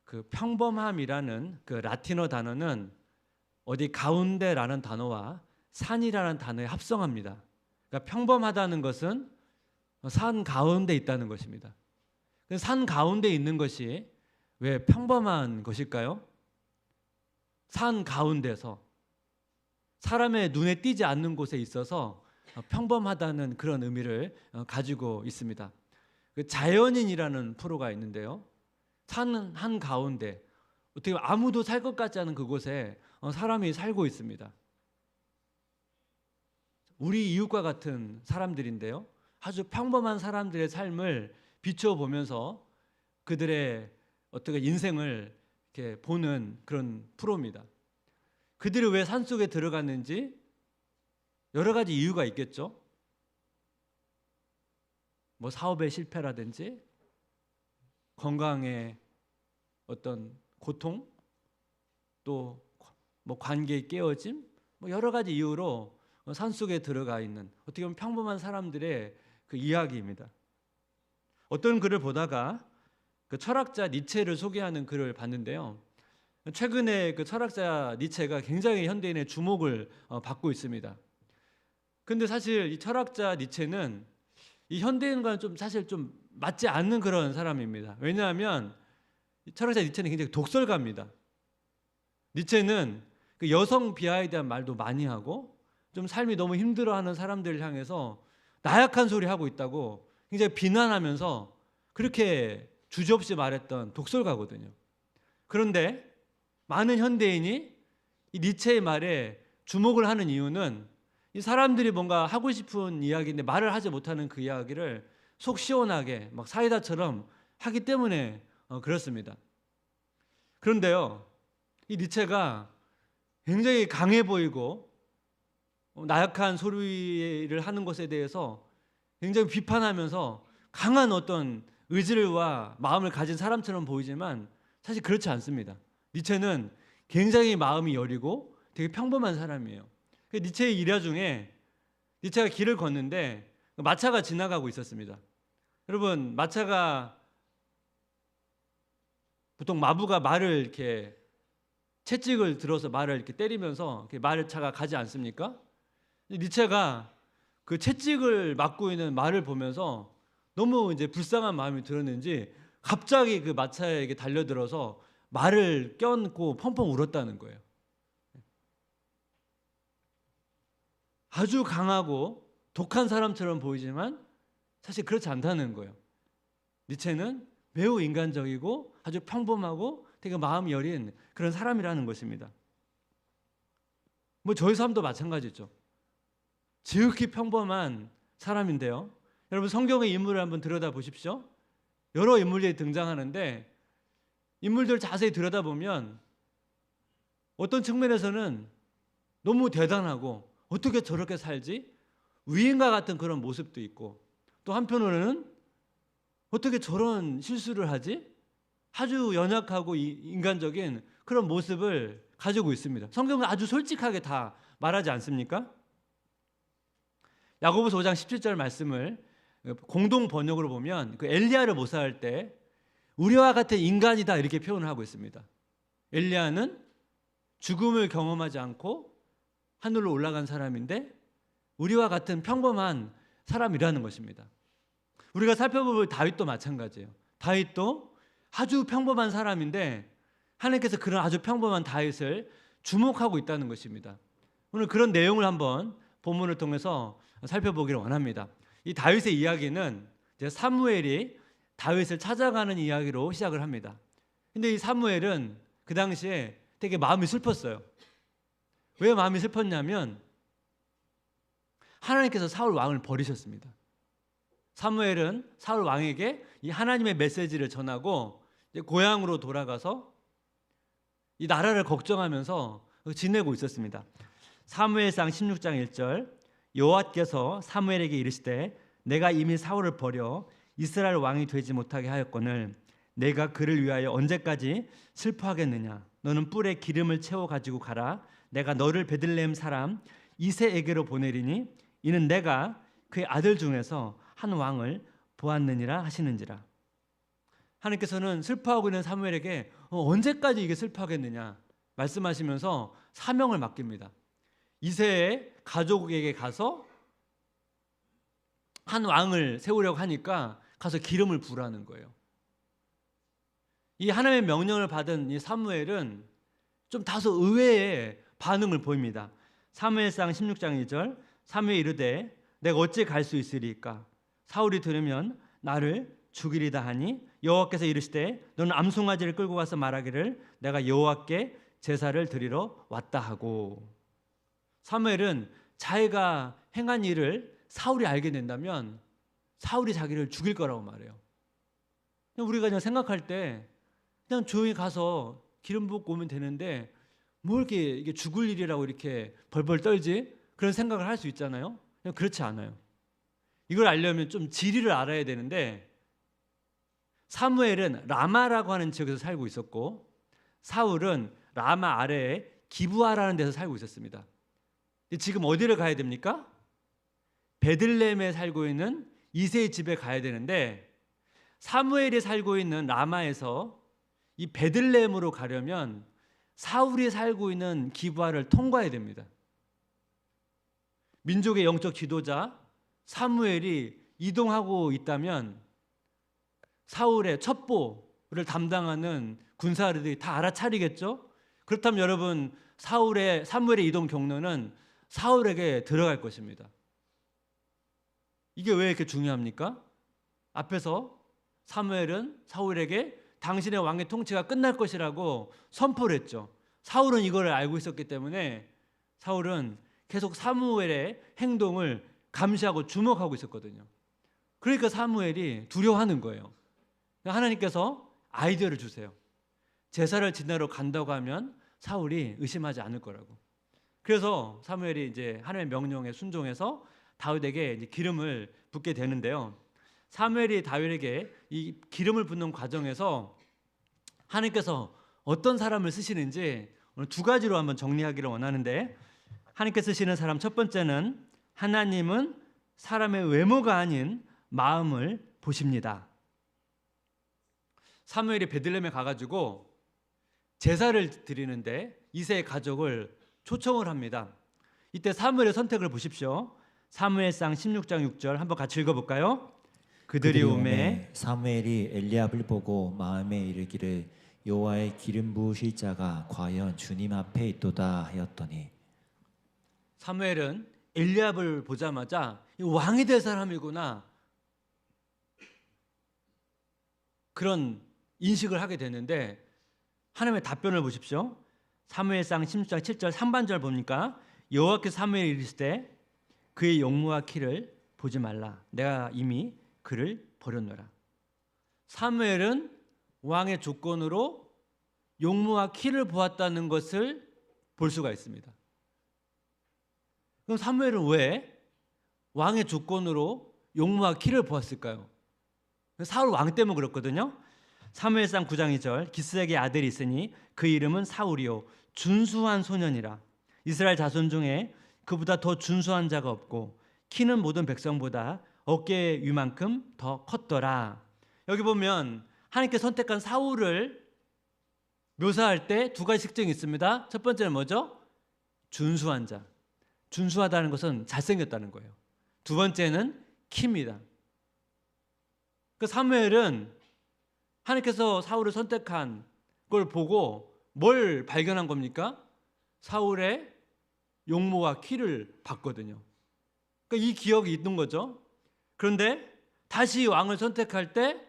그 평범함이라는 그 라틴어 단어는 어디 가운데라는 단어와 산이라는 단어에 합성합니다. 그러니까 평범하다는 것은 산 가운데 있다는 것입니다. 산 가운데 있는 것이 왜 평범한 것일까요? 산 가운데서 사람의 눈에 띄지 않는 곳에 있어서 평범하다는 그런 의미를 가지고 있습니다. 그 자연인이라는 프로가 있는데요. 산 한 가운데 어떻게 아무도 살 것 같지 않은 그곳에 사람이 살고 있습니다. 우리 이웃과 같은 사람들인데요. 아주 평범한 사람들의 삶을 비춰보면서 그들의 어떻게 인생을 이렇게 보는 그런 프로입니다. 그들이 왜 산속에 들어갔는지 여러 가지 이유가 있겠죠. 뭐 사업의 실패라든지 건강의 어떤 고통, 또 뭐 관계의 깨어짐, 뭐 여러 가지 이유로 산속에 들어가 있는 어떻게 보면 평범한 사람들의 그 이야기입니다. 어떤 글을 보다가 그 철학자 니체를 소개하는 글을 봤는데요. 최근에 그 철학자 니체가 굉장히 현대인의 주목을 받고 있습니다. 근데 사실 이 철학자 니체는 이 현대인과는 좀 사실 좀 맞지 않는 그런 사람입니다. 왜냐하면 이 철학자 니체는 굉장히 독설가입니다. 니체는 그 여성 비하에 대한 말도 많이 하고 좀 삶이 너무 힘들어하는 사람들을 향해서 나약한 소리 하고 있다고 굉장히 비난하면서 그렇게 주저없이 말했던 독설가거든요. 그런데 많은 현대인이 이 니체의 말에 주목을 하는 이유는 이 사람들이 뭔가 하고 싶은 이야기인데 말을 하지 못하는 그 이야기를 속 시원하게 막 사이다처럼 하기 때문에 그렇습니다. 그런데요, 이 니체가 굉장히 강해 보이고 나약한 소리를 하는 것에 대해서 굉장히 비판하면서 강한 어떤 의지와 마음을 가진 사람처럼 보이지만 사실 그렇지 않습니다. 니체는 굉장히 마음이 여리고 되게 평범한 사람이에요. 니체의 일화 중에 니체가 길을 걷는데 마차가 지나가고 있었습니다. 여러분, 마차가 보통 마부가 말을 이렇게 채찍을 들어서 말을 이렇게 때리면서 이렇게 말차가 가지 않습니까? 니체가 그 채찍을 맞고 있는 말을 보면서 너무 이제 불쌍한 마음이 들었는지 갑자기 그 마차에게 달려들어서 말을 껴안고 펑펑 울었다는 거예요. 아주 강하고 독한 사람처럼 보이지만 사실 그렇지 않다는 거예요. 니체는 매우 인간적이고 아주 평범하고 되게 마음이 여린 그런 사람이라는 것입니다. 뭐 저희 삶도 마찬가지죠. 지극히 평범한 사람인데요. 여러분, 성경의 인물을 한번 들여다보십시오. 여러 인물들이 등장하는데 인물들 자세히 들여다보면 어떤 측면에서는 너무 대단하고 어떻게 저렇게 살지? 위인과 같은 그런 모습도 있고, 또 한편으로는 어떻게 저런 실수를 하지? 아주 연약하고 인간적인 그런 모습을 가지고 있습니다. 성경은 아주 솔직하게 다 말하지 않습니까? 야고보서 5장 17절 말씀을 공동 번역으로 보면 그 엘리야를 묘사할 때 우리와 같은 인간이다 이렇게 표현을 하고 있습니다. 엘리야는 죽음을 경험하지 않고 하늘로 올라간 사람인데 우리와 같은 평범한 사람이라는 것입니다. 우리가 살펴볼 다윗도 마찬가지예요. 다윗도 아주 평범한 사람인데 하나님께서 그런 아주 평범한 다윗을 주목하고 있다는 것입니다. 오늘 그런 내용을 한번 본문을 통해서 살펴보기를 원합니다. 이 다윗의 이야기는 이제 사무엘이 다윗을 찾아가는 이야기로 시작을 합니다. 근데 이 사무엘은 그 당시에 되게 마음이 슬펐어요. 왜 마음이 슬펐냐면 하나님께서 사울 왕을 버리셨습니다. 사무엘은 사울 왕에게 이 하나님의 메시지를 전하고 이제 고향으로 돌아가서 이 나라를 걱정하면서 지내고 있었습니다. 사무엘상 16장 1절 여호와께서 사무엘에게 이르시되 내가 이미 사울을 버려 이스라엘 왕이 되지 못하게 하였거늘 내가 그를 위하여 언제까지 슬퍼하겠느냐. 너는 뿔에 기름을 채워 가지고 가라. 내가 너를 베들레헴 사람 이새에게로 보내리니 이는 내가 그의 아들 중에서 한 왕을 보았느니라 하시는지라. 하나님께서는 슬퍼하고 있는 사무엘에게 언제까지 이게 슬퍼하겠느냐 말씀하시면서 사명을 맡깁니다. 이새의 가족에게 가서 한 왕을 세우려고 하니까 가서 기름을 부으라는 거예요. 이 하나님의 명령을 받은 이 사무엘은 좀 다소 의외의 반응을 보입니다. 사무엘상 16장 2절 사무엘이 이르되 내가 어찌 갈 수 있으리까 사울이 들으면 나를 죽이리다 하니 여호와께서 이르시되 너는 암송아지를 끌고 가서 말하기를 내가 여호와께 제사를 드리러 왔다 하고. 사무엘은 자기가 행한 일을 사울이 알게 된다면 사울이 자기를 죽일 거라고 말해요. 우리가 그냥 생각할 때 그냥 조용히 가서 기름 붓고 오면 되는데 뭐 이렇게 이게 죽을 일이라고 이렇게 벌벌 떨지? 그런 생각을 할 수 있잖아요. 그렇지 않아요. 이걸 알려면 좀 지리를 알아야 되는데 사무엘은 라마라고 하는 지역에서 살고 있었고 사울은 라마 아래에 기브아라는 데서 살고 있었습니다. 지금 어디를 가야 됩니까? 베들레헴에 살고 있는 이새의 집에 가야 되는데 사무엘이 살고 있는 라마에서 이 베들레헴으로 가려면 사울이 살고 있는 기브아를 통과해야 됩니다. 민족의 영적 지도자 사무엘이 이동하고 있다면 사울의 첩보를 담당하는 군사들이 다 알아차리겠죠? 그렇다면 여러분 사무엘의 이동 경로는 사울에게 들어갈 것입니다. 이게 왜 이렇게 중요합니까? 앞에서 사무엘은 사울에게 당신의 왕의 통치가 끝날 것이라고 선포를 했죠. 사울은 이걸 알고 있었기 때문에 사울은 계속 사무엘의 행동을 감시하고 주목하고 있었거든요. 그러니까 사무엘이 두려워하는 거예요. 하나님께서 아이디어를 주세요. 제사를 지내러 간다고 하면 사울이 의심하지 않을 거라고. 그래서 사무엘이 이제 하나님의 명령에 순종해서 다윗에게 이제 기름을 붓게 되는데요. 사무엘이 다윗에게 이 기름을 붓는 과정에서 하나님께서 어떤 사람을 쓰시는지 오늘 두 가지로 한번 정리하기를 원하는데, 하나님께서 쓰시는 사람 첫 번째는 하나님은 사람의 외모가 아닌 마음을 보십니다. 사무엘이 베들레헴에 가가지고 제사를 드리는데 이새의 가족을 초청을 합니다. 이때 사무엘의 선택을 보십시오. 사무엘상 16장 6절 한번 같이 읽어볼까요? 그들이 오매 사무엘이 엘리압을 보고 마음에 이르기를 여호와의 기름 부으실 자가 과연 주님 앞에 있도다 하였더니. 사무엘은 엘리압을 보자마자 왕이 될 사람이구나 그런 인식을 하게 되는데, 하나님의 답변을 보십시오. 사무엘상 16장 7절 상반절 보니까 여호와께서 사무엘에 이르시되 그의 용모와 키를 보지 말라 내가 이미 그를 버렸노라. 사무엘은 왕의 조건으로 용모와 키를 보았다는 것을 볼 수가 있습니다. 그럼 사무엘은 왜 왕의 조건으로 용모와 키를 보았을까요? 사울 왕 때문에 그렇거든요. 사무엘상 9장 2절 기스에게 아들이 있으니 그 이름은 사울이요 준수한 소년이라. 이스라엘 자손 중에 그보다 더 준수한 자가 없고 키는 모든 백성보다 어깨 위만큼 더 컸더라. 여기 보면 하나님께 선택한 사울을 묘사할 때 두 가지 특징이 있습니다. 첫 번째는 뭐죠? 준수한 자. 준수하다는 것은 잘생겼다는 거예요. 두 번째는 키입니다. 그 사무엘은 하나님께서 사울을 선택한 걸 보고 뭘 발견한 겁니까? 사울의 용모와 키를 봤거든요. 그러니까 이 기억이 있는 거죠. 그런데 다시 왕을 선택할 때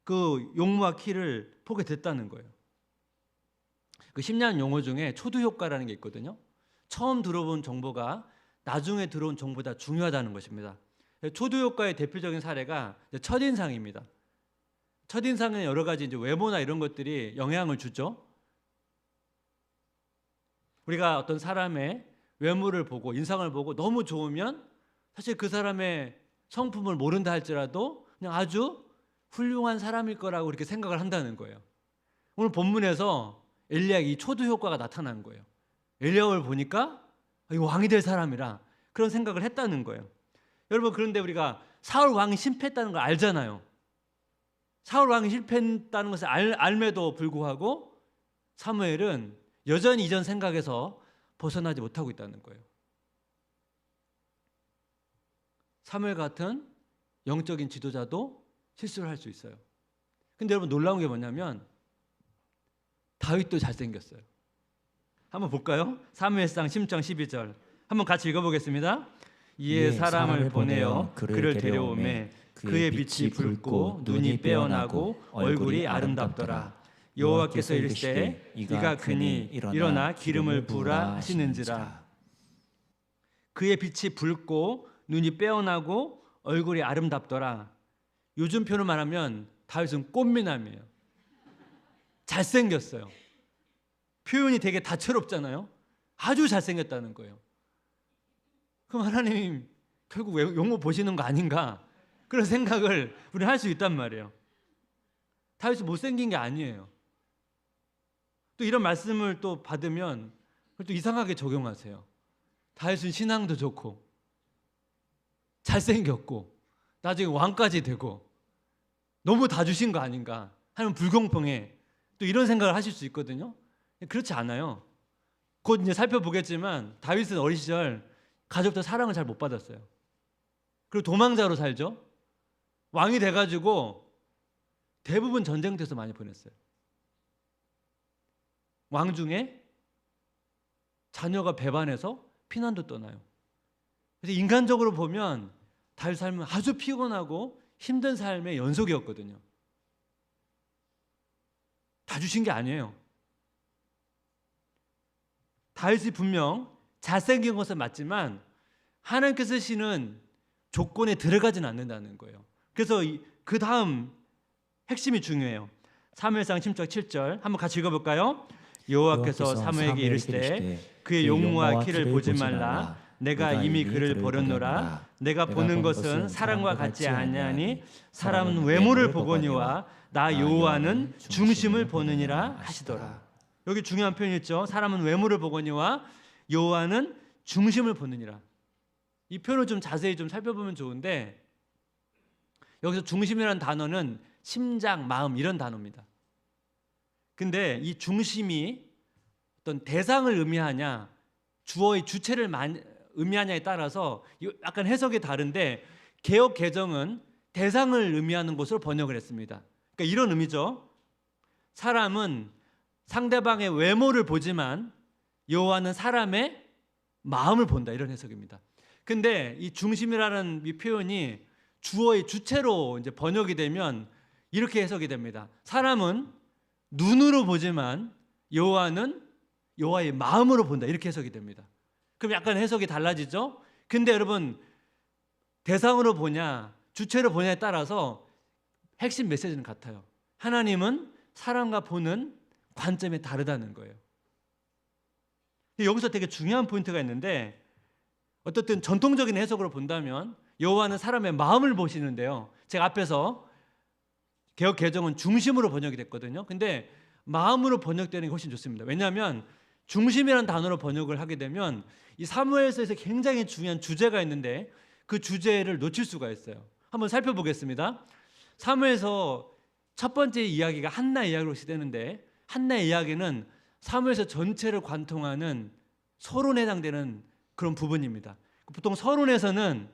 그 용모와 키를 보게 됐다는 거예요. 그 심리학 용어 중에 초두 효과라는 게 있거든요. 처음 들어본 정보가 나중에 들어온 정보보다 중요하다는 것입니다. 초두 효과의 대표적인 사례가 첫인상입니다. 첫인상은 여러 가지 이제 외모나 이런 것들이 영향을 주죠. 우리가 어떤 사람의 외모를 보고 인상을 보고 너무 좋으면 사실 그 사람의 성품을 모른다 할지라도 그냥 아주 훌륭한 사람일 거라고 이렇게 생각을 한다는 거예요. 오늘 본문에서 엘리야의 이 초두 효과가 나타난 거예요. 엘리야를 보니까 왕이 될 사람이라 그런 생각을 했다는 거예요. 여러분, 그런데 우리가 사울 왕이 실패했다는 걸 알잖아요. 사울 왕이 실패했다는 것을 알매도 불구하고 사무엘은 여전히 이전 생각에서 벗어나지 못하고 있다는 거예요. 사무엘 같은 영적인 지도자도 실수를 할 수 있어요. 근데 여러분 놀라운 게 뭐냐면 다윗도 잘생겼어요. 한번 볼까요? 사무엘상 10장 12절 한번 같이 읽어보겠습니다. 이에 사람을 보내어 그를 데려오매 그의 빛이 붉고 눈이 빼어나고 얼굴이 아름답더라. 여호와께서 이르시되 이가 그니 일어나 기름을 부으라 하시는지라. 그의 빛이 붉고 눈이 빼어나고 얼굴이 아름답더라. 요즘 표현을 말하면 다윗은 꽃미남이에요. 잘생겼어요. 표현이 되게 다채롭잖아요. 아주 잘생겼다는 거예요. 그럼 하나님 결국 용모 보시는 거 아닌가? 그런 생각을 우리는 할 수 있단 말이에요. 다윗은 못생긴 게 아니에요. 또 이런 말씀을 또 받으면 또 이상하게 적용하세요. 다윗은 신앙도 좋고 잘생겼고 나중에 왕까지 되고 너무 다 주신 거 아닌가 하는 불공평해. 또 이런 생각을 하실 수 있거든요. 그렇지 않아요. 곧 이제 살펴보겠지만 다윗은 어린 시절 가족들 사랑을 잘 못 받았어요. 그리고 도망자로 살죠. 왕이 돼가지고 대부분 전쟁터에서 많이 보냈어요. 왕 중에 자녀가 배반해서 피난도 떠나요. 그래서 인간적으로 보면 다윗 삶은 아주 피곤하고 힘든 삶의 연속이었거든요. 다 주신 게 아니에요. 다윗이 분명 잘생긴 것은 맞지만 하나님께서 쓰시는 조건에 들어가지는 않는다는 거예요. 그래서 그 다음 핵심이 중요해요. 사무엘상 10장 7절 한번 같이 읽어볼까요? 여호와께서 사무엘에게 이르시되 그의 용모와 키를 보지 말라. 내가 이미 그를 버렸노라. 내가 보는 것은 사람과 같지 아니하니 사람은 외모를 보거니와 나 여호와는 중심을 보느니라 하시더라. 여기 중요한 표현이 있죠. 사람은 외모를 보거니와 여호와는 중심을 보느니라. 이 표현을 좀 자세히 좀 살펴보면 좋은데 여기서 중심이라는 단어는 심장, 마음 이런 단어입니다. 근데 이 중심이 어떤 대상을 의미하냐 주어의 주체를 의미하냐에 따라서 약간 해석이 다른데 개역 개정은 대상을 의미하는 것으로 번역을 했습니다. 그러니까 이런 의미죠. 사람은 상대방의 외모를 보지만 여호와는 사람의 마음을 본다 이런 해석입니다. 근데 이 중심이라는 이 표현이 주어의 주체로 이제 번역이 되면 이렇게 해석이 됩니다. 사람은 눈으로 보지만 여호와는 여호와의 마음으로 본다 이렇게 해석이 됩니다. 그럼 약간 해석이 달라지죠? 근데 여러분 대상으로 보냐 주체로 보냐에 따라서 핵심 메시지는 같아요. 하나님은 사람과 보는 관점이 다르다는 거예요. 여기서 되게 중요한 포인트가 있는데 어떻든 전통적인 해석으로 본다면 여호와는 사람의 마음을 보시는데요. 제가 앞에서 개역 개정은 중심으로 번역이 됐거든요. 근데 마음으로 번역되는 게 훨씬 좋습니다. 왜냐하면 중심이라는 단어로 번역을 하게 되면 이 사무엘서에서 굉장히 중요한 주제가 있는데 그 주제를 놓칠 수가 있어요. 한번 살펴보겠습니다. 사무엘서 첫 번째 이야기가 한나 이야기로 시작되는데 한나의 이야기는 사무엘서 전체를 관통하는 서론에 해당되는 그런 부분입니다. 보통 서론에서는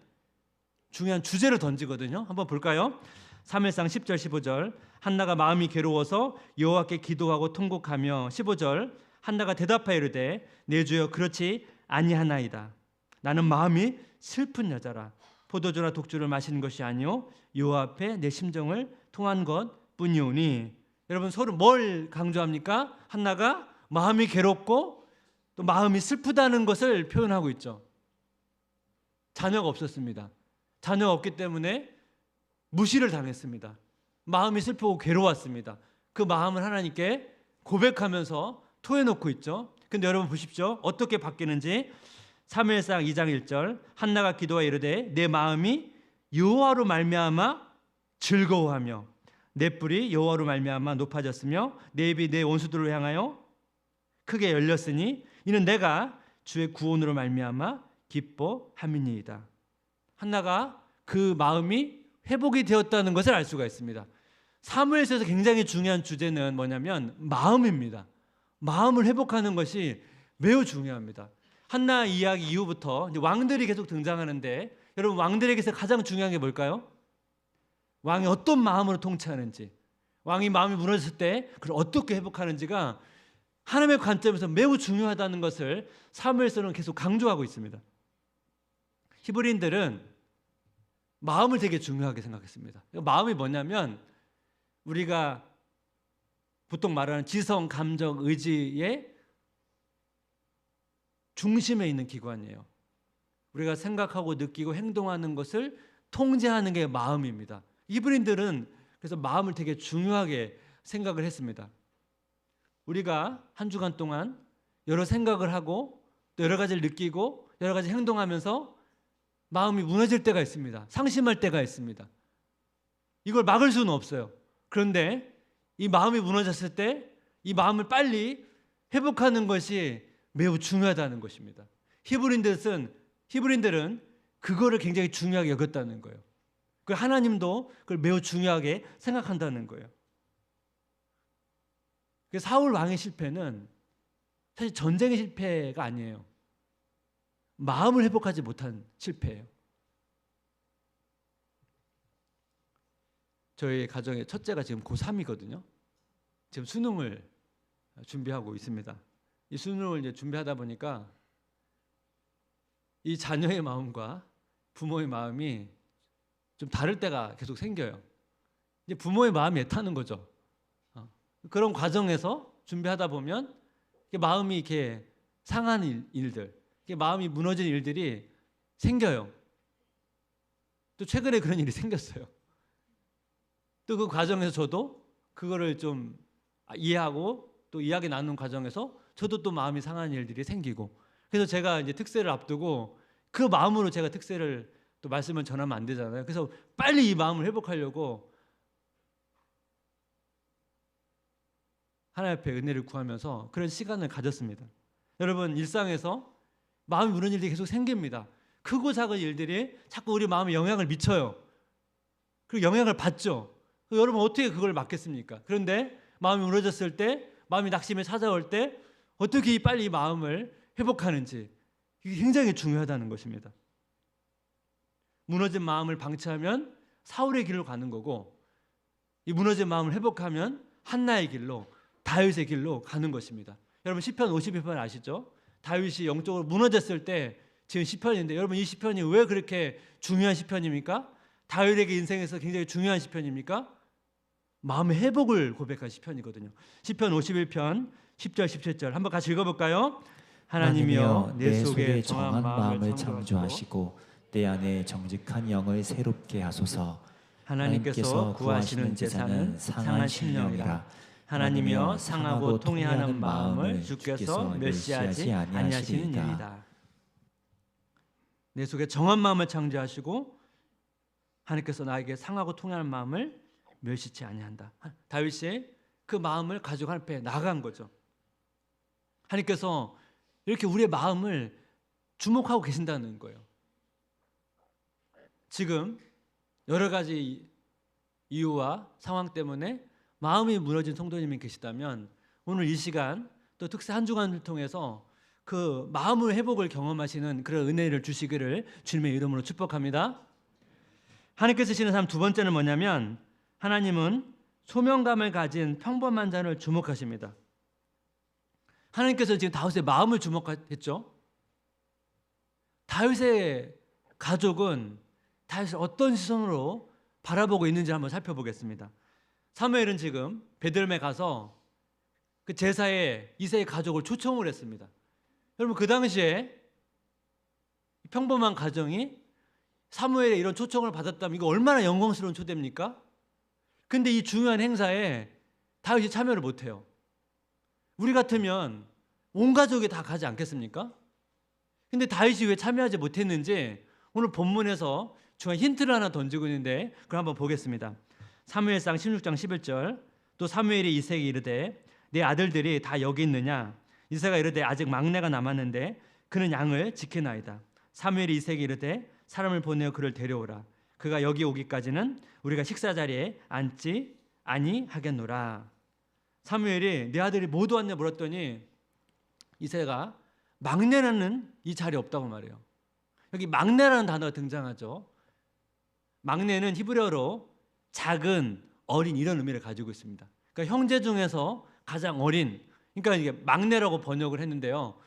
중요한 주제를 던지거든요. 한번 볼까요? 사무엘상 10절 15절 한나가 마음이 괴로워서 여호와께 기도하고 통곡하며 15절 한나가 대답하여 이르되 내 주여 그렇지 아니하나이다. 나는 마음이 슬픈 여자라. 포도주나 독주를 마시는 것이 아니요 여호와 앞에 내 심정을 통한 것뿐이오니. 여러분 서로 뭘 강조합니까? 한나가 마음이 괴롭고 또 마음이 슬프다는 것을 표현하고 있죠. 자녀가 없었습니다. 자녀가 없기 때문에 무시를 당했습니다. 마음이 슬프고 괴로웠습니다. 그 마음을 하나님께 고백하면서 토해놓고 있죠. 근데 여러분 보십시오. 어떻게 바뀌는지. 사무엘상 2장 1절 한나가 기도하여 이르되 내 마음이 여호와로 말미암아 즐거워하며 내 뿔이 여호와로 말미암아 높아졌으며 내 입이 내 원수들을 향하여 크게 열렸으니 이는 내가 주의 구원으로 말미암아 기뻐함이니이다. 한나가 그 마음이 회복이 되었다는 것을 알 수가 있습니다. 사무엘서에서 굉장히 중요한 주제는 뭐냐면 마음입니다. 마음을 회복하는 것이 매우 중요합니다. 한나 이야기 이후부터 이제 왕들이 계속 등장하는데 여러분 왕들에게서 가장 중요한 게 뭘까요? 왕이 어떤 마음으로 통치하는지, 왕이 마음이 무너졌을 때 그걸 어떻게 회복하는지가 하나님의 관점에서 매우 중요하다는 것을 사무엘서는 계속 강조하고 있습니다. 히브리인들은 마음을 되게 중요하게 생각했습니다. 마음이 뭐냐면 우리가 보통 말하는 지성, 감정, 의지의 중심에 있는 기관이에요. 우리가 생각하고 느끼고 행동하는 것을 통제하는 게 마음입니다. 히브리인들은 그래서 마음을 되게 중요하게 생각을 했습니다. 우리가 한 주간 동안 여러 생각을 하고 또 여러 가지를 느끼고 여러 가지 행동하면서 마음이 무너질 때가 있습니다. 상심할 때가 있습니다. 이걸 막을 수는 없어요. 그런데 이 마음이 무너졌을 때 이 마음을 빨리 회복하는 것이 매우 중요하다는 것입니다. 히브리인들은 그거를 굉장히 중요하게 여겼다는 거예요. 그 하나님도 그걸 매우 중요하게 생각한다는 거예요. 사울 왕의 실패는 사실 전쟁의 실패가 아니에요. 마음을 회복하지 못한 실패예요. 저희 가정의 첫째가 지금 고3이거든요. 지금 수능을 준비하고 있습니다. 이 수능을 이제 준비하다 보니까 이 자녀의 마음과 부모의 마음이 좀 다를 때가 계속 생겨요. 이제 부모의 마음이 애타는 거죠. 그런 과정에서 준비하다 보면 마음이 이렇게 상한 일들, 마음이 무너진 일들이 생겨요. 또 최근에 그런 일이 생겼어요. 또 그 과정에서 저도 그거를 좀 이해하고 또 이야기 나누는 과정에서 저도 또 마음이 상한 일들이 생기고, 그래서 제가 이제 특세를 앞두고 그 마음으로 제가 특세를 또 말씀을 전하면 안 되잖아요. 그래서 빨리 이 마음을 회복하려고 하나님 앞에 은혜를 구하면서 그런 시간을 가졌습니다. 여러분, 일상에서 마음이 무너질 일이 계속 생깁니다. 크고 작은 일들이 자꾸 우리 마음에 영향을 미쳐요. 그리고 영향을 받죠. 여러분 어떻게 그걸 막겠습니까? 그런데 마음이 무너졌을 때, 마음이 낙심에 찾아올 때 어떻게 빨리 이 마음을 회복하는지, 이게 굉장히 중요하다는 것입니다. 무너진 마음을 방치하면 사울의 길로 가는 거고, 이 무너진 마음을 회복하면 한나의 길로, 다윗의 길로 가는 것입니다. 여러분 시편 52편 아시죠? 다윗이 영적으로 무너졌을 때 지은 시편인데, 여러분 이 시편이 왜 그렇게 중요한 시편입니까? 다윗에게 인생에서 굉장히 중요한 시편입니까? 마음의 회복을 고백한 시편이거든요. 시편 51편 10절 17절 한번 같이 읽어볼까요? 하나님이여 내 속에 정한 마음을 창조하시고 내 안에 정직한 영을 새롭게 하소서. 하나님께서 구하시는 제사는 상한 심령이라. 하나님이여 상하고 통회하는 마음을 주께서 멸시하지 아니하시는 일이다. 내 속에 정한 마음을 창조하시고 하나님께서 나에게 상하고 통회하는 마음을 멸시치 아니한다. 다윗이 그 마음을 가지고 하나님 앞에 나간 거죠. 하나님께서 이렇게 우리의 마음을 주목하고 계신다는 거예요. 지금 여러 가지 이유와 상황 때문에 마음이 무너진 성도님이 계시다면 오늘 이 시간 또 특세 한 주간을 통해서 그 마음의 회복을 경험하시는 그런 은혜를 주시기를 주님의 이름으로 축복합니다. 하나님께서 주시는 삶 두 번째는 뭐냐면, 하나님은 소명감을 가진 평범한 자를 주목하십니다. 하나님께서 지금 다윗의 마음을 주목했죠. 다윗의 가족은 다윗을 어떤 시선으로 바라보고 있는지 한번 살펴보겠습니다. 사무엘은 지금 베들레헴에 가서 그 제사에 이새의 가족을 초청을 했습니다. 여러분 그 당시에 평범한 가정이 사무엘의 이런 초청을 받았다면 이거 얼마나 영광스러운 초대입니까? 근데 이 중요한 행사에 다윗이 참여를 못해요. 우리 같으면 온 가족이 다 가지 않겠습니까? 근데 다윗이 왜 참여하지 못했는지 오늘 본문에서 중요한 힌트를 하나 던지고 있는데 그걸 한번 보겠습니다. 사무엘상 16장 11절. 또 사무엘이 이새에게 이르되 내 아들들이 다 여기 있느냐? 이새가 이르되 아직 막내가 남았는데 그는 양을 지키나이다. 사무엘이 이새에게 이르되 사람을 보내어 그를 데려오라. 그가 여기 오기까지는 우리가 식사 자리에 앉지 아니하겠노라. 사무엘이 네 아들이 모두 왔냐 물었더니 이새가 막내라는 이 자리에 없다고 말해요. 여기 막내라는 단어가 등장하죠. 막내는 히브리어로 작은, 어린 이런 의미를 가지고 있습니다. 그러니까 형제 중에서 가장 어린, 그러니까 이게 막내라고 번역을 했는데요.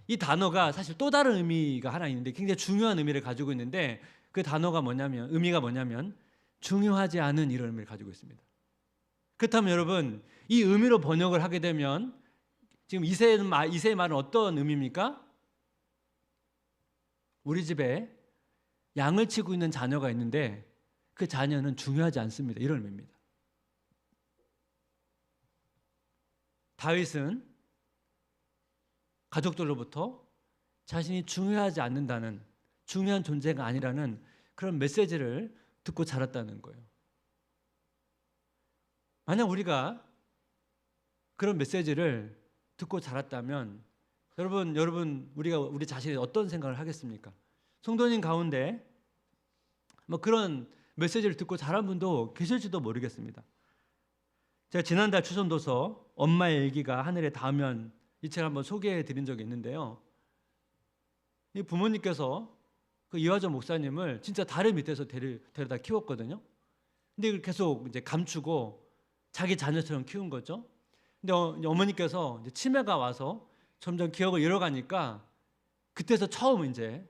이 단어가 사실 또 다른 의미가 하나 있는데 굉장히 중요한 의미를 가지고 있는데 그 단어가 뭐냐면, 의미가 뭐냐면 중요하지 않은 이런 의미를 가지고 있습니다. 그렇다면 여러분, 이 의미로 번역을 하게 되면 지금 이새의 말은 어떤 의미입니까? 우리 집에 양을 치고 있는 자녀가 있는데 그 자녀는 중요하지 않습니다. 이런 의미입니다. 다윗은 가족들로부터 자신이 중요하지 않는다는, 중요한 존재가 아니라는 그런 메시지를 듣고 자랐다는 거예요. 만약 우리가 그런 메시지를 듣고 자랐다면 여러분 우리가 우리 자신이 어떤 생각을 하겠습니까? 성도님 가운데 뭐 그런 메시지를 듣고 자란 분도 계실지도 모르겠습니다. 제가 지난달 추천도서 엄마의 일기가 하늘에 닿으면 이 책을 한번 소개해 드린 적이 있는데요. 이 부모님께서 그 이화정 목사님을 진짜 다리 밑에서 데려다 키웠거든요. 근데 이걸 계속 이제 감추고 자기 자녀처럼 키운 거죠. 근데 어머니께서 이제 치매가 와서 점점 기억을 잃어가니까 그때서 처음 이제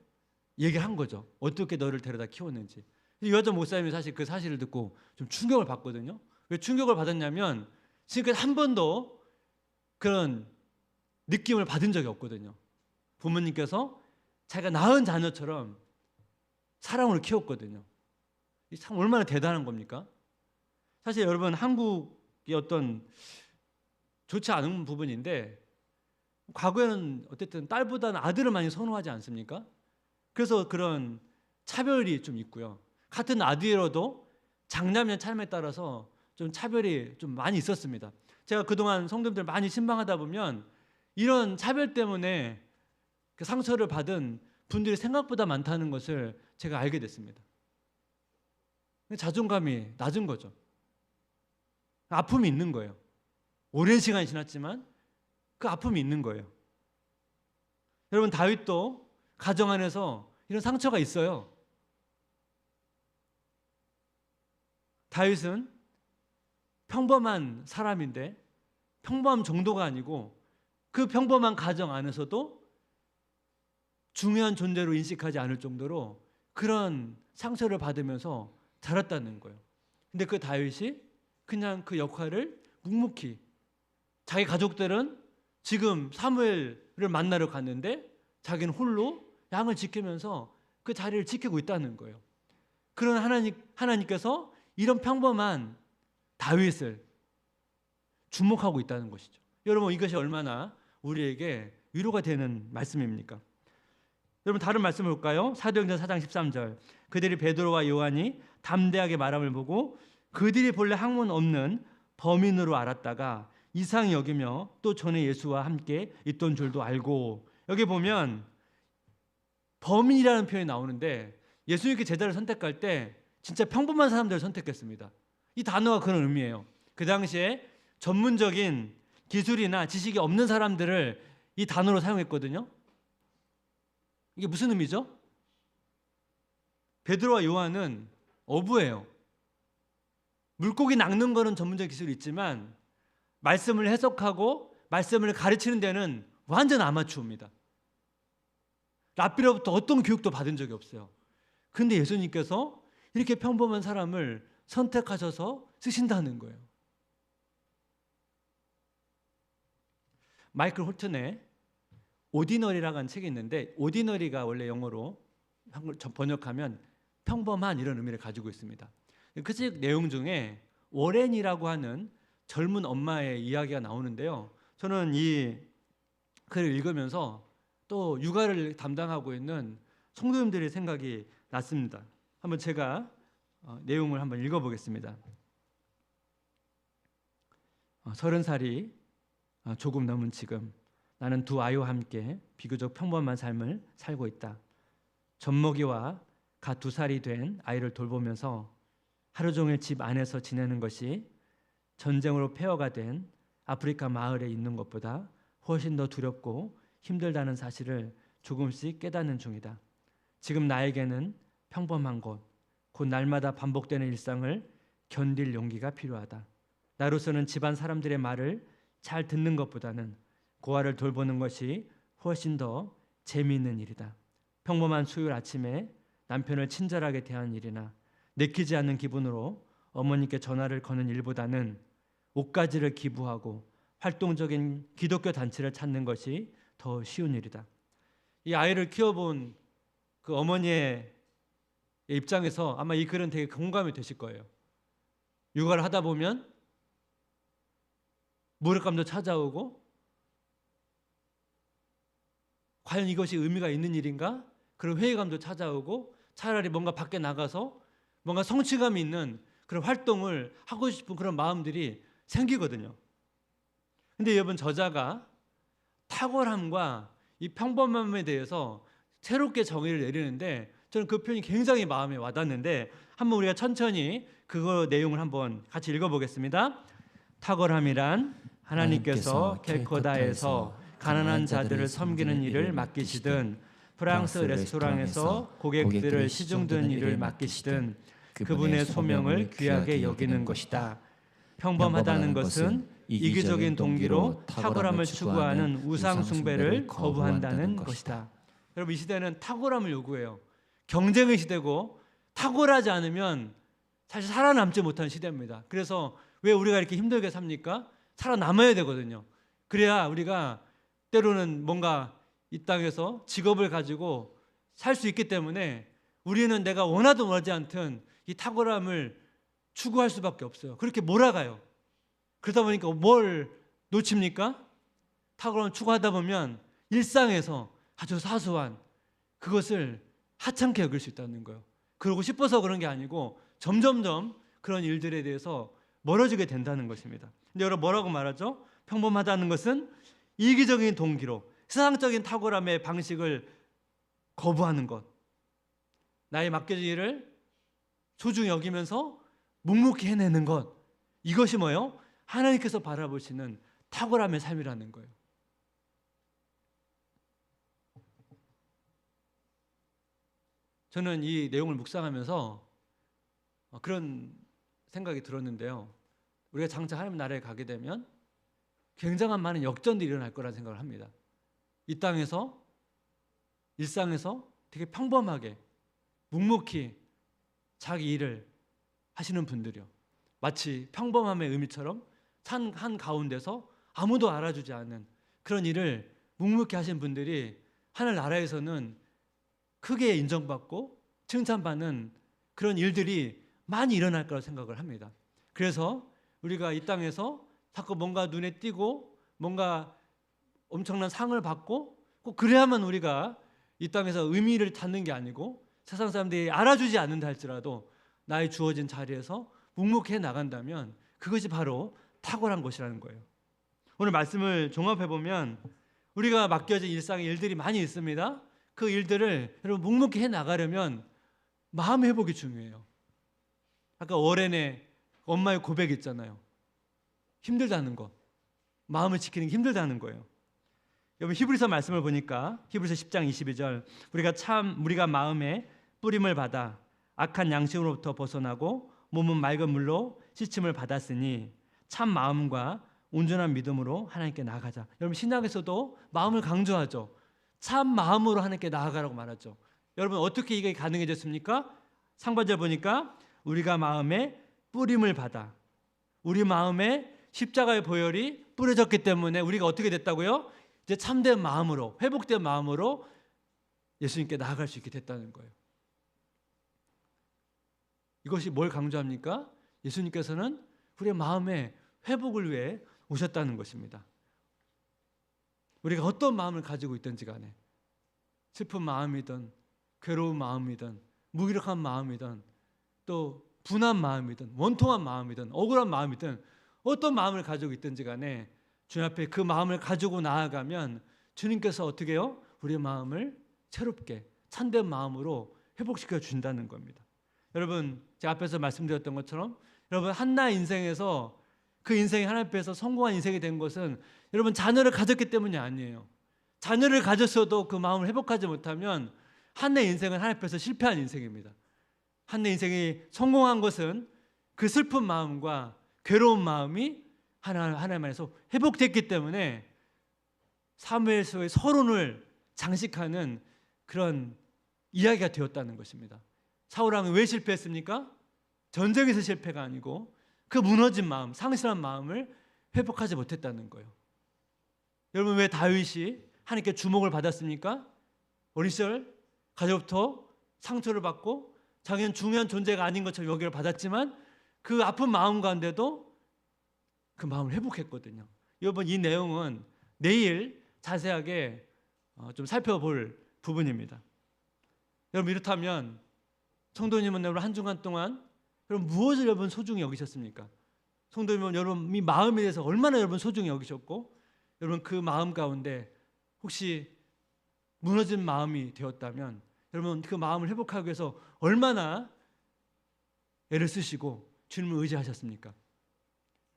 얘기를 한 거죠. 어떻게 너를 데려다 키웠는지. 이화정 목사님이 사실 그 사실을 듣고 좀 충격을 받거든요. 왜 충격을 받았냐면 지금까지 한 번도 그런 느낌을 받은 적이 없거든요. 부모님께서 자기가 낳은 자녀처럼 사랑으로 키웠거든요. 참 얼마나 대단한 겁니까? 사실 여러분, 한국의 어떤 좋지 않은 부분인데 과거에는 어쨌든 딸보다는 아들을 많이 선호하지 않습니까? 그래서 그런 차별이 좀 있고요. 같은 아들이라도 장남의 삶에 따라서 좀 차별이 좀 많이 있었습니다. 제가 그동안 성도님들 많이 신방하다 보면 이런 차별 때문에 그 상처를 받은 분들이 생각보다 많다는 것을 제가 알게 됐습니다. 자존감이 낮은 거죠. 아픔이 있는 거예요. 오랜 시간이 지났지만 그 아픔이 있는 거예요. 여러분, 다윗도 가정 안에서 이런 상처가 있어요. 다윗은 평범한 사람인데 평범한 정도가 아니고 그 평범한 가정 안에서도 중요한 존재로 인식하지 않을 정도로 그런 상처를 받으면서 자랐다는 거예요. 근데 그 다윗이 그냥 그 역할을 묵묵히, 자기 가족들은 지금 사무엘을 만나러 갔는데 자기는 홀로 양을 지키면서 그 자리를 지키고 있다는 거예요. 그런 하나님께서 이런 평범한 다윗을 주목하고 있다는 것이죠. 여러분, 이것이 얼마나 우리에게 위로가 되는 말씀입니까? 여러분, 다른 말씀을 볼까요? 사도행전 4장 13절. 그들이 베드로와 요한이 담대하게 말함을 보고 그들이 본래 학문 없는 범인으로 알았다가 이상히 여기며 또 전에 예수와 함께 있던 줄도 알고. 여기 보면 범인이라는 표현이 나오는데 예수님께 제자를 선택할 때 진짜 평범한 사람들을 선택했습니다. 이 단어가 그런 의미예요. 그 당시에 전문적인 기술이나 지식이 없는 사람들을 이 단어로 사용했거든요. 이게 무슨 의미죠? 베드로와 요한은 어부예요. 물고기 낚는 거는 전문적 기술이 있지만 말씀을 해석하고 말씀을 가르치는 데는 완전 아마추어입니다. 랍비로부터 어떤 교육도 받은 적이 없어요. 근데 예수님께서 이렇게 평범한 사람을 선택하셔서 쓰신다는 거예요. 마이클 홀튼의 오디너리라고 하는 책이 있는데, 오디너리가 원래 영어로 번역하면 평범한 이런 의미를 가지고 있습니다. 그 책 내용 중에 워렌이라고 하는 젊은 엄마의 이야기가 나오는데요. 저는 이 글을 읽으면서 또 육아를 담당하고 있는 성도님들의 생각이 났습니다. 한번 제가 내용을 한번 읽어보겠습니다. 30살이 조금 넘은 지금 나는 두 아이와 함께 비교적 평범한 삶을 살고 있다. 젖먹이와 갓 2살이 된 아이를 돌보면서 하루 종일 집 안에서 지내는 것이 전쟁으로 폐허가 된 아프리카 마을에 있는 것보다 훨씬 더 두렵고 힘들다는 사실을 조금씩 깨닫는 중이다. 지금 나에게는 평범한 것, 곧 날마다 반복되는 일상을 견딜 용기가 필요하다. 나로서는 집안 사람들의 말을 잘 듣는 것보다는 고아를 돌보는 것이 훨씬 더 재미있는 일이다. 평범한 수요일 아침에 남편을 친절하게 대하는 일이나 내키지 않는 기분으로 어머니께 전화를 거는 일보다는 옷가지를 기부하고 활동적인 기독교 단체를 찾는 것이 더 쉬운 일이다. 이 아이를 키워본 그 어머니의 입장에서 아마 이 글은 되게 공감이 되실 거예요. 육아를 하다 보면 모략감도 찾아오고 과연 이것이 의미가 있는 일인가? 그런 회의감도 찾아오고 차라리 뭔가 밖에 나가서 뭔가 성취감이 있는 그런 활동을 하고 싶은 그런 마음들이 생기거든요. 근데 여러분, 저자가 탁월함과 이 평범함에 대해서 새롭게 정의를 내리는데 저는 그 표현이 굉장히 마음에 와닿는데 한번 우리가 천천히 그거 내용을 한번 같이 읽어보겠습니다. 탁월함이란 하나님께서 캘커다에서 가난한 자들을 섬기는 일을 맡기시든 프랑스 레스토랑에서 고객들을 시중드는 일을 맡기시든 그분의 소명을 귀하게 여기는 것이다. 평범하다는 것은 이기적인 동기로 탁월함을 추구하는 우상 숭배를 거부한다는 것이다. 여러분, 이 시대는 탁월함을 요구해요. 경쟁의 시대고 탁월하지 않으면 사실 살아남지 못하는 시대입니다. 그래서 왜 우리가 이렇게 힘들게 삽니까? 살아남아야 되거든요. 그래야 우리가 때로는 뭔가 이 땅에서 직업을 가지고 살 수 있기 때문에 우리는 내가 원하든 원하지 않든 이 탁월함을 추구할 수밖에 없어요. 그렇게 몰아가요. 그러다 보니까 뭘 놓칩니까? 탁월함을 추구하다 보면 일상에서 아주 사소한 그것을 하찮게 여길 수 있다는 거예요. 그러고 싶어서 그런 게 아니고 점점점 그런 일들에 대해서 멀어지게 된다는 것입니다. 근데 여러분, 뭐라고 말하죠? 평범하다는 것은 이기적인 동기로 세상적인 탁월함의 방식을 거부하는 것, 나의 맡겨진 일을 소중히 여기면서 묵묵히 해내는 것, 이것이 뭐예요? 하나님께서 바라보시는 탁월함의 삶이라는 거예요. 저는 이 내용을 묵상하면서 그런 생각이 들었는데요. 우리가 장차 하나님 나라에 가게 되면 굉장한 많은 역전들이 일어날 거라는 생각을 합니다. 이 땅에서, 일상에서 되게 평범하게 묵묵히 자기 일을 하시는 분들이요, 마치 평범함의 의미처럼 산 한가운데서 아무도 알아주지 않는 그런 일을 묵묵히 하신 분들이 하늘 나라에서는 크게 인정받고 칭찬받는 그런 일들이 많이 일어날 거라고 생각을 합니다. 그래서 우리가 이 땅에서 자꾸 뭔가 눈에 띄고 뭔가 엄청난 상을 받고 꼭 그래야만 우리가 이 땅에서 의미를 찾는 게 아니고 세상 사람들이 알아주지 않는다 할지라도 나의 주어진 자리에서 묵묵히 나간다면 그것이 바로 탁월한 것이라는 거예요. 오늘 말씀을 종합해 보면 우리가 맡겨진 일상의 일들이 많이 있습니다. 그 일들을 여러분 묵묵히 해 나가려면 마음 회복이 중요해요. 아까 워렌의 엄마의 고백 있잖아요. 힘들다는 것, 마음을 지키는 게 힘들다는 거예요. 여러분, 히브리서 말씀을 보니까 히브리서 10장 22절 우리가 마음에 뿌림을 받아 악한 양심으로부터 벗어나고 몸은 맑은 물로 씻음을 받았으니 참 마음과 온전한 믿음으로 하나님께 나아가자. 여러분, 신약에서도 마음을 강조하죠. 참 마음으로 하나님께 나아가라고 말하죠. 여러분, 어떻게 이게 가능해졌습니까? 상반절 보니까 우리가 마음에 뿌림을 받아, 우리 마음에 십자가의 보혈이 뿌려졌기 때문에 우리가 어떻게 됐다고요? 이제 참된 마음으로, 회복된 마음으로 예수님께 나아갈 수 있게 됐다는 거예요. 이것이 뭘 강조합니까? 예수님께서는 우리의 마음의 회복을 위해 오셨다는 것입니다. 우리가 어떤 마음을 가지고 있든지 간에 슬픈 마음이든 괴로운 마음이든 무기력한 마음이든 또 분한 마음이든 원통한 마음이든 억울한 마음이든 어떤 마음을 가지고 있든지 간에 주님 앞에 그 마음을 가지고 나아가면 주님께서 어떻게 해요? 우리의 마음을 새롭게 참된 마음으로 회복시켜 준다는 겁니다. 여러분, 제가 앞에서 말씀드렸던 것처럼 여러분 한나 인생에서 그 인생이 하나님 앞에서 성공한 인생이 된 것은 여러분 자녀를 가졌기 때문이 아니에요. 자녀를 가졌어도 그 마음을 회복하지 못하면 한내 인생은 하나님 앞에서 실패한 인생입니다. 한내 인생이 성공한 것은 그 슬픈 마음과 괴로운 마음이 하나님 안에서 회복됐기 때문에 사무엘서의 서론을 장식하는 그런 이야기가 되었다는 것입니다. 사울 왕은 왜 실패했습니까? 전쟁에서 실패가 아니고 그 무너진 마음, 상실한 마음을 회복하지 못했다는 거예요. 여러분, 왜 다윗이 하나님께 주목을 받았습니까? 어린 시절 가족부터 상처를 받고 자기는 중요한 존재가 아닌 것처럼 여기를 받았지만 그 아픈 마음 가운데도 그 마음을 회복했거든요. 여러분, 이 내용은 내일 자세하게 좀 살펴볼 부분입니다. 여러분, 이렇다면 성도님은 여러분 한 주간 동안 여러분 무엇을 여러분 소중히 여기셨습니까? 성도님은 여러분 이 마음에 대해서 얼마나 여러분 소중히 여기셨고 여러분 그 마음 가운데 혹시 무너진 마음이 되었다면 여러분 그 마음을 회복하기 위해서 얼마나 애를 쓰시고 주님을 의지하셨습니까?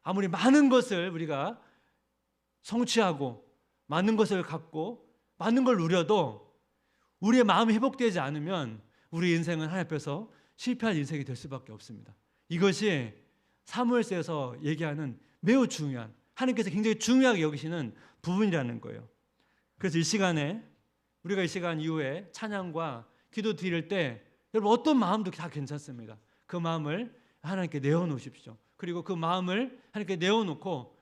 아무리 많은 것을 우리가 성취하고 많은 것을 갖고 많은 걸 누려도 우리의 마음이 회복되지 않으면 우리 인생은 하나님 앞에서 실패한 인생이 될 수밖에 없습니다. 이것이 사무엘서에서 얘기하는 매우 중요한, 하나님께서 굉장히 중요하게 여기시는 부분이라는 거예요. 그래서 이 시간에 우리가 이 시간 이후에 찬양과 기도 드릴 때 여러분 어떤 마음도 다 괜찮습니다. 그 마음을 하나님께 내어놓으십시오. 그리고 그 마음을 하나님께 내어놓고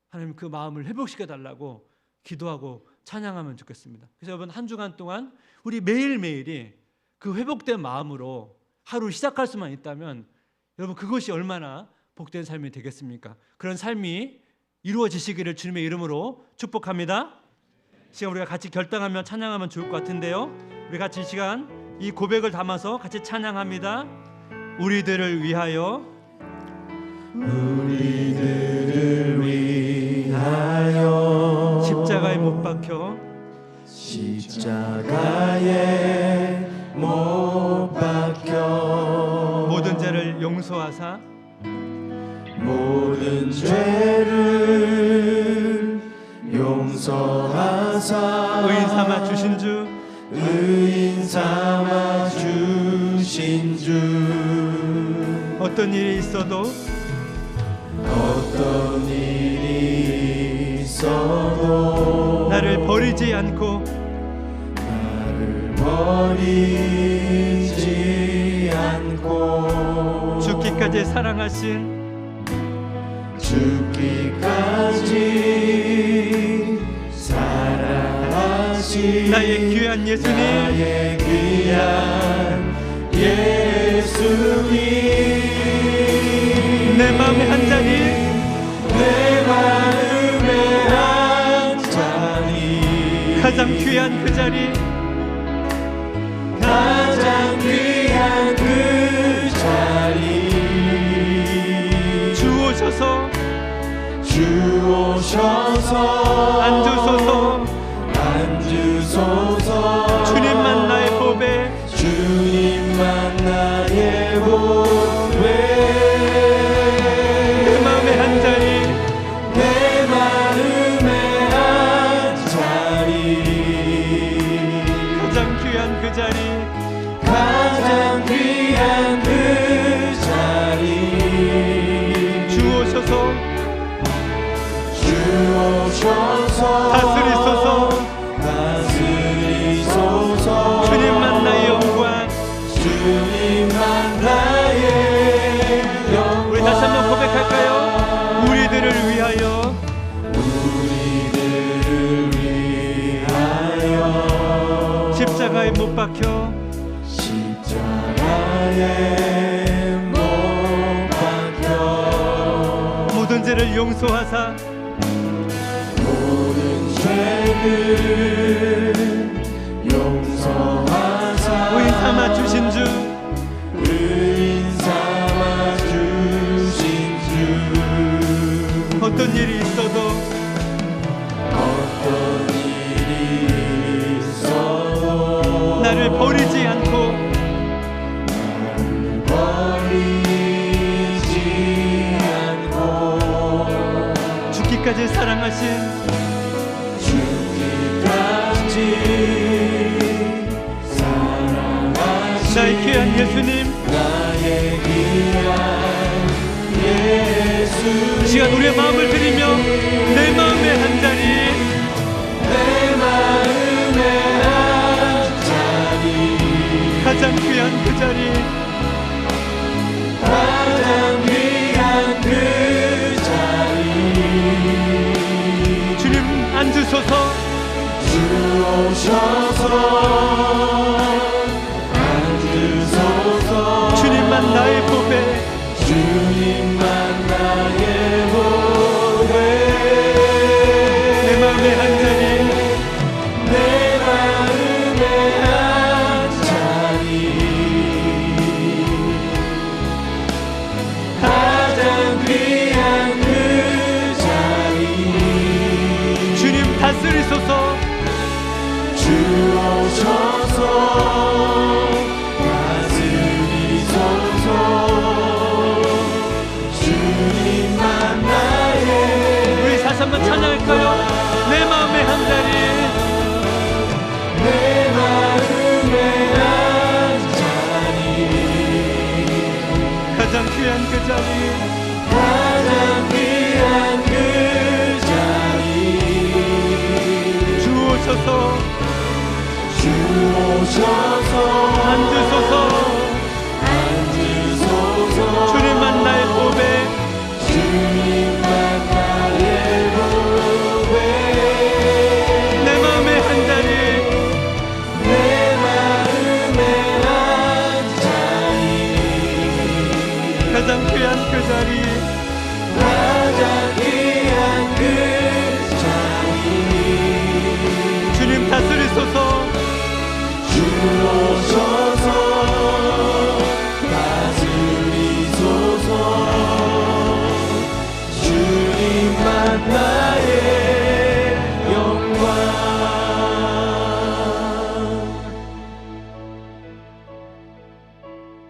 하나님 그 마음을 회복시켜 달라고 기도하고 찬양하면 좋겠습니다. 그래서 여러분 한 주간 동안 우리 매일매일이 그 회복된 마음으로 하루 시작할 수만 있다면 여러분 그것이 얼마나 복된 삶이 되겠습니까? 그런 삶이 이루어지시기를 주님의 이름으로 축복합니다. 시간 우리가 같이 결단하며 찬양하면 좋을 것 같은데요. 우리 같이 이 시간 이 고백을 담아서 같이 찬양합니다. 우리들을 위하여, 우리들을 위하여 십자가에 못 박혀 십자가에 못 박혀 모든 죄를 용서하사 모든 죄를 용서하사 의인 삼아 주신 주, 의인 삼아 주신 주 어떤 일이 있어도 어떤 일이 있어도 나를 버리지 않고 나를 버리지 않고 죽기까지 사랑하신 죽기까지 사랑하신 나의 귀한 예수님, 나의 귀한 예수님 내 마음의 한 자리, 내 마음의 한 자리 가장 귀한 그 자리, 가장 귀한 그 자리 주 오셔서 주 오셔서 앉으소서, 앉으소서 주님만 나의 보배, 주님만 나의 보배 내 마음의 한 자리, 내 마음의 한 자리 가장 귀한 그 자리, 가장 귀한 그 자리 주 오셔서 주 오셔서 다스리소서, 다스리소서 주님만 나의 영광. 주님만 나의 영광 우리 다시 한번 고백할까요? 우리들을 위하여, 우리들을 위하여 십자가에 못 박혀 십자가에 못 박혀 모든 죄를 용서하사 모든 죄를 용서하사 의인 삼아 주신 주, 의인 삼아 주신 주 어떤 일이 있어도 어떤 일이 있어도 나를 버리지 않고 나를 버리지 않고 예수님, 나의 귀한 예수님, 이 시간 우리의 마음을 드리며 내 마음의 한 자리, 내 마음의 한 자리, 가장 귀한 그 자리, 가장 귀한 그 자리, 주님 앉으소서. 주 오셔서 앉으소서. 주님만 나의 보배, 주님만 나의 보배, 내 마음의 한 자리, 내 마음의 한 자리, 가장 귀한 그 자리, 주님 다스리소서. 주 오셔서 한번 찬양할까요? 내 마음의 한 자리, 내 마음의 한 자리, 가장 귀한 그 자리, 가장 귀한 그 자리, 주 오셔서, 주 오셔서 앉으소서. 앉으소서. 주님만 나의 보배, 주님만 나의 보배, 내 마음의 한 자리, 내 마음의 한 자리, 가장 귀한 그 자리, 가장 귀한 그 자리, 주님 다스리소서. 주 오셔서 다스리소서. 주님만 나의 영광.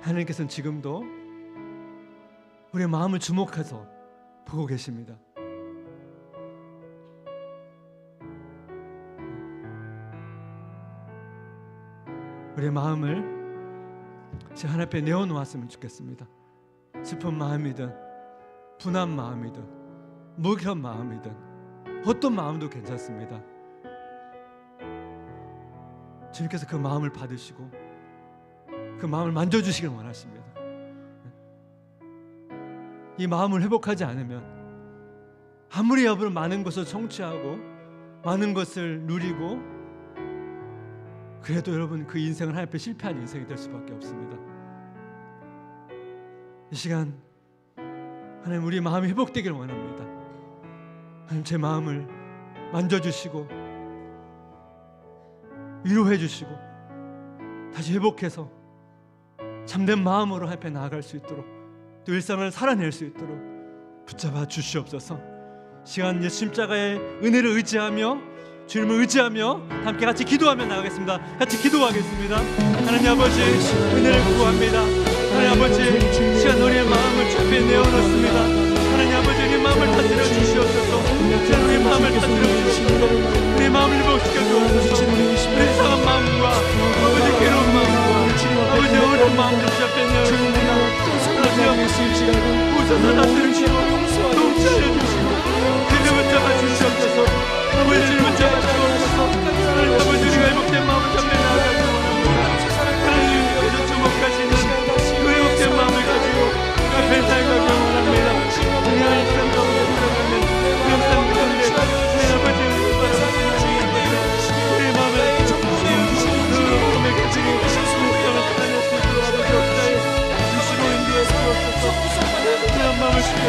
하나님께서는 지금도 우리의 마음을 주목해서 보고 계십니다. 우리의 마음을 제 하나님 앞에 내어놓았으면 좋겠습니다. 슬픈 마음이든 분한 마음이든 무기한 마음이든 어떤 마음도 괜찮습니다. 주님께서 그 마음을 받으시고 그 마음을 만져주시길 원하십니다. 이 마음을 회복하지 않으면 아무리 여러분 많은 것을 성취하고 많은 것을 누리고 그래도 여러분 그 인생은 하나님 앞에 실패한 인생이 될 수밖에 없습니다. 이 시간 하나님 우리 마음이 회복되기를 원합니다. 하나님 제 마음을 만져주시고 위로해 주시고 다시 회복해서 참된 마음으로 하나님 앞에 나아갈 수 있도록 또 일상을 살아낼 수 있도록 붙잡아 주시옵소서. 시간 예수 십자가의 은혜를 의지하며 주님을 의지하며 함께 같이 기도하며 나가겠습니다. 같이 기도하겠습니다. 하나님 아버지 은혜를 구합니다. 하나님 아버지 시간 우리의 마음을 주 앞에 내어놓습니다. 하나님 아버지 우리 마음을 다스려 주시옵소서. 우리 마음을 다스려 주시옵소서. 우리 마음을 회복시켜 주옵소서. 우리 상한 마음과 아버지 괴로운 마음과 아버지 어려운 마음을 주 앞에 내어놓습니다. 오셔서 다스리시고 통치하여 주시고 주님을 잡아 주시옵소서. 아버지 주님을 잡아 주옵소서. 하나님 아버지 우리가 회복된 마음을 잡내 나아가기 원합니다. 하나님께서 주목하시는 그 회복된 마음을 가지고 앞에 살아가기 원합니다. 우리 하나님 참 가운데 살아가는 영상 가운데 내 아버지 우리 마음을 그 마음을 가지고 영상을 살아낼 수 있도록 아버지 역사에 주시고 인도해 주옵소서. 그런 마음을 주게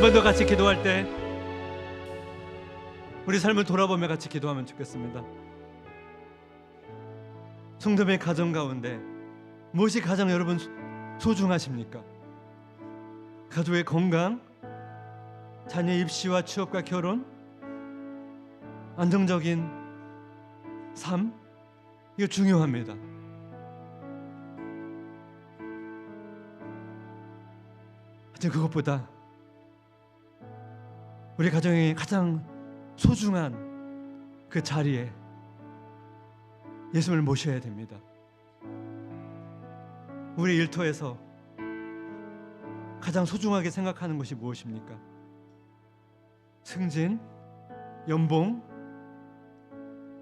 번 더 같이 기도할 때 우리 삶을 돌아보며 같이 기도하면 좋겠습니다. 성도의 가정 가운데 무엇이 가장 여러분 소중하십니까? 가족의 건강, 자녀 입시와 취업과 결혼, 안정적인 삶, 이거 중요합니다. 하지만 그것보다 우리 가정의 가장 소중한 그 자리에 예수님을 모셔야 됩니다. 우리 일터에서 가장 소중하게 생각하는 것이 무엇입니까? 승진, 연봉,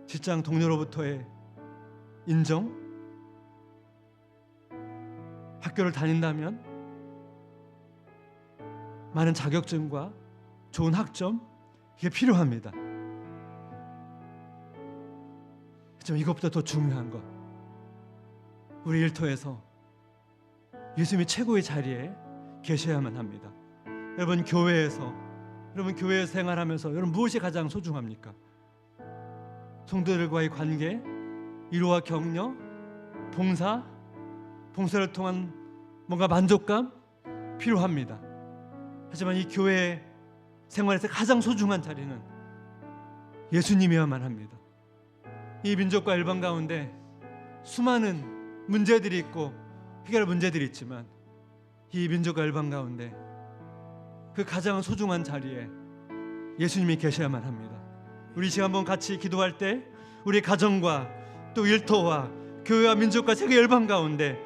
직장 동료로부터의 인정, 학교를 다닌다면 많은 자격증과 좋은 학점, 이게 필요합니다. 하지만 이것보다 더 중요한 것, 우리 일터에서 예수님이 최고의 자리에 계셔야만 합니다. 여러분 교회에서 생활하면서 여러분 무엇이 가장 소중합니까? 성도들과의 관계, 위로와 격려, 봉사를 통한 뭔가 만족감 필요합니다. 하지만 이 교회 생활에서 가장 소중한 자리는 예수님이어야만 합니다. 이 민족과 일반 가운데 수많은 문제들이 있고 해결할 문제들이 있지만 이 민족과 일반 가운데 그 가장 소중한 자리에 예수님이 계셔야만 합니다. 우리 지금 한번 같이 기도할 때 우리 가정과 또 일터와 교회와 민족과 세계 열방 가운데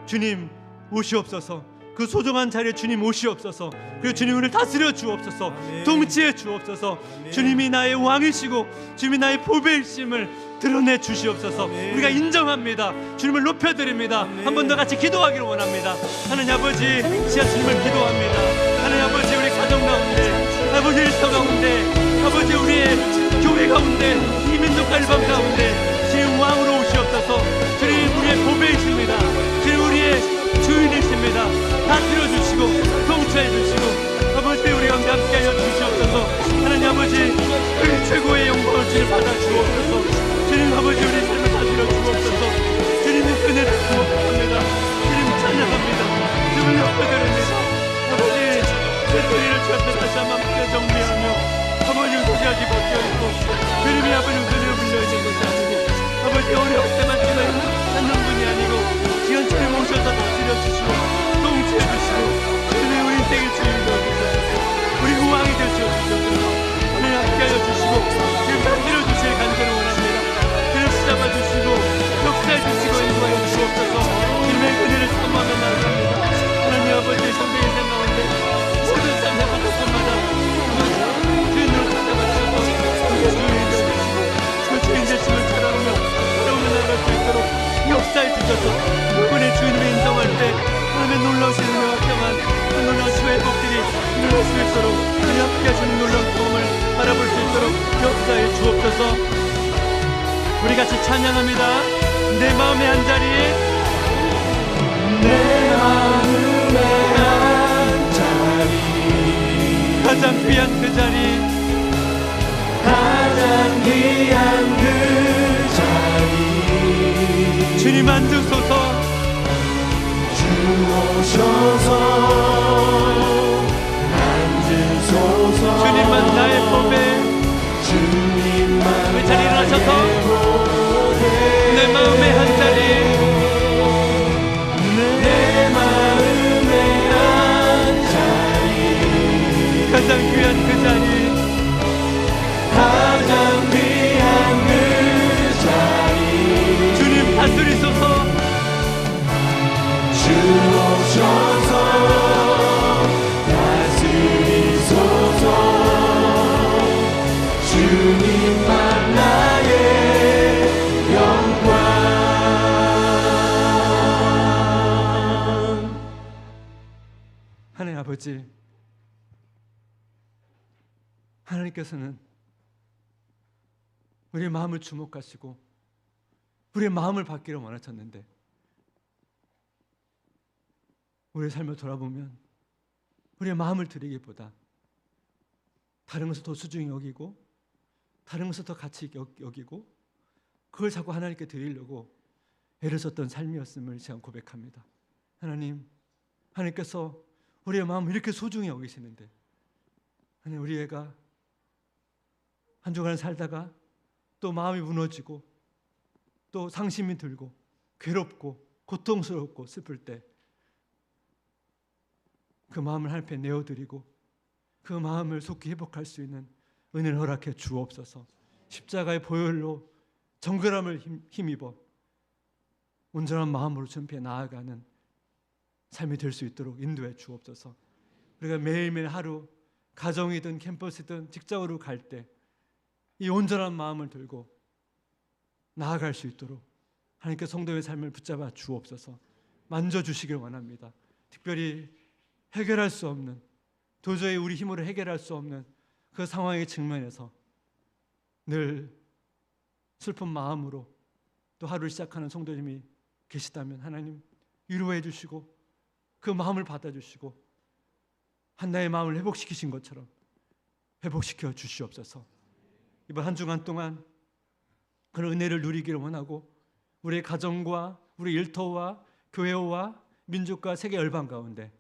주님 오시옵소서. 그 소중한 자리에 주님 오시옵소서. 그리고 주님 우리를 다스려 주옵소서. 통치해 주옵소서. 주님이 나의 왕이시고 주님이 나의 보배이심을 드러내 주시옵소서. 우리가 인정합니다. 주님을 높여드립니다. 한 번 더 같이 기도하기를 원합니다. 하나님 아버지, 시야 주님을 기도합니다. 하나님 아버지, 우리 가정 가운데, 아버지 일터 가운데, 아버지 우리의 교회 가운데, 이 민족과 일방 가운데 주님 왕으로 오시옵소서. 주님 우리의 보배이십니다. 주님 우리의 주인이십니다. 다스려 주시고 통치해 주시고 아버지 우리 가운데 함께하여 주시옵소서. 하나님 아버지 그 최고의 영광을 주님 받아 주옵소서. 주님 아버지 우리 삶을 다스려 주옵소서. 주님의 은혜를 구원합니다. 주님 찬양합니다. 주님을 높여드립니다. 아버지 제 소리를 주 앞에 다시 한번 정리하며 아버지 소리하기 바뀌어있고 주님이 아버지 은혜로 빌려있는 것이 아니고 아버지 어려울 때만 찾는 분이 아니고 지연처럼 오셔서 다스려 주시고 통치해 주시고 주님의 우리 인생의 주인이 되어주셔서 우리 우왕이 되시옵소서. 하나님 함께하여 주시고 지금 다스려 주실 간절히 원합니다. 그를 붙잡아주시고 역사해주시고 인도하여 주시옵소서. 주님의 은혜를 사모하며 나아갑니다. 하나님 아버지 성도의 인생 가운데 모든 삶의 하나뿐마다 주인으로 찾아가셔서 주의 주인이 되어주시고 그 주인 되심을 자랑하며 나아갈 수 있도록 역사해 주셔서 그분의 주인을 인정할 때 하나님의 놀라우신 은혜와 평안 그 놀라우신 회복들이 일어날 수 있도록 우리 함께 하시는 놀라운 경험을 바라볼 수 있도록 역사해 주옵소서. 우리 같이 찬양합니다. 내 마음의 한 자리에 내 마음의 한 자리 가장 귀한 그 자리 가장 귀한 그 자리 주님 앉으소서. 주 오셔서 앉으소서. 주님만 나의 법에 주님만 우리 자리 일어나셔서 내 마음의 한 자리 내 마음의 한 자리 가장 귀한 그 자리 가장 귀한 그 자리 주님 다스리소서. 주 오셔서 다스리소서. 주님만 나의 영광. 하나님 아버지, 하나님께서는 우리의 마음을 주목하시고 우리의 마음을 받기를 원하셨는데 우리의 삶을 돌아보면 우리의 마음을 드리기보다 다른 것을 더 소중히 여기고 다른 것을 더 가치 여기고 그걸 자꾸 하나님께 드리려고 애를 썼던 삶이었음을 제가 고백합니다. 하나님께서 우리의 마음을 이렇게 소중히 여기시는데 하나님, 우리 애가 한 주간을 살다가 또 마음이 무너지고 또 상심이 들고 괴롭고 고통스럽고 슬플 때 그 마음을 하나님 앞에 내어드리고 그 마음을 속히 회복할 수 있는 은혜를 허락해 주옵소서. 십자가의 보혈로 정결함을 힘입어 온전한 마음으로 주님 앞에 나아가는 삶이 될 수 있도록 인도해 주옵소서. 우리가 매일매일 하루 가정이든 캠퍼스든 직장으로 갈 때 이 온전한 마음을 들고 나아갈 수 있도록 하나님께 성도의 삶을 붙잡아 주옵소서. 만져주시길 원합니다. 특별히 해결할 수 없는, 도저히 우리 힘으로 해결할 수 없는 그 상황에 직면해서 늘 슬픈 마음으로 또 하루를 시작하는 성도님이 계시다면 하나님 위로해 주시고 그 마음을 받아주시고 한나의 마음을 회복시키신 것처럼 회복시켜 주시옵소서. 이번 한 주간 동안 그런 은혜를 누리기를 원하고 우리의 가정과 우리 일터와 교회와 민족과 세계 열방 가운데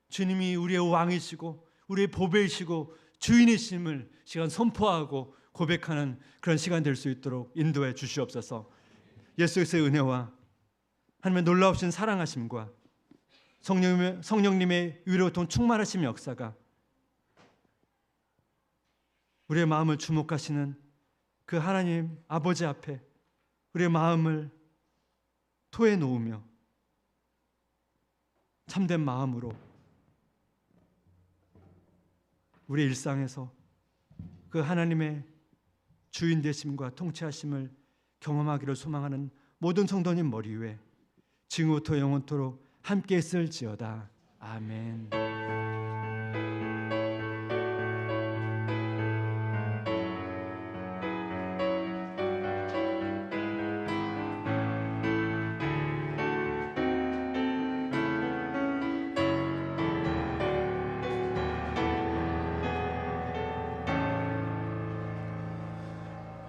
주님이 우리의 왕이시고 우리의 보배이시고 주인이심을 시간 선포하고 고백하는 그런 시간 될 수 있도록 인도해 주시옵소서. 예수 그리스도의 은혜와 하나님의 놀라우신 사랑하심과 성령님의 위로통 충만하심 역사가 우리의 마음을 주목하시는 그 하나님 아버지 앞에 우리의 마음을 토해 놓으며 참된 마음으로 우리의 일상에서 그 하나님의 주인 되심과 통치하심을 경험하기를 소망하는 모든 성도님 머리 위에 지금부터 영원토록 함께 있을지어다. 아멘.